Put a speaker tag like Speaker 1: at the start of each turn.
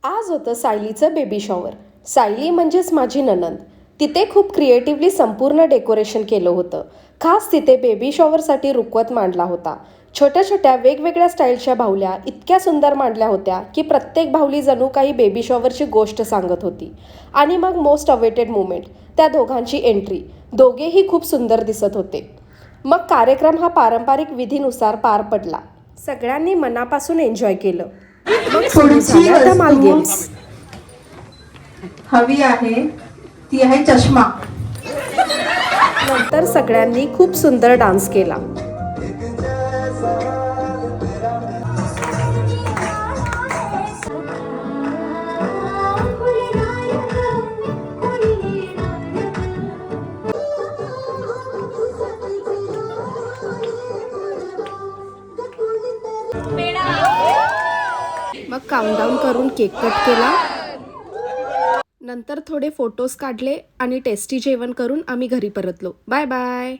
Speaker 1: आज होतं सायलीचं baby shower. Sayali म्हणजेच माझी नणंद. तिथे खूप क्रिएटिव्हली संपूर्ण डेकोरेशन केलं होतं. खास तिथे बेबी शॉवरसाठी रुखवत मांडला होता. छोट्या छोट्या वेगवेगळ्या स्टाईलच्या बाहुल्या इतक्या सुंदर मांडल्या होत्या की प्रत्येक बाहुली जणू काही बेबी शॉवरची गोष्ट सांगत होती. आणि मग मोस्ट अवेटेड मुमेंट, त्या दोघांची एंट्री. दोघेही खूप सुंदर दिसत होते. मग कार्यक्रम हा पारंपरिक विधीनुसार पार पडला. सगळ्यांनी मनापासून एन्जॉय केलं. मग सुरू झाल्या धमाल गेम्स.
Speaker 2: हवी आहे ती आहे चष्मा.
Speaker 1: नंतर सगळ्यांनी खूप सुंदर डान्स केला. मग काउंटडाऊन करून केक कट केला. नंतर थोडे फोटोज काढले आणि टेस्टी जेवण करून आम्ही घरी परतलो. Bye bye.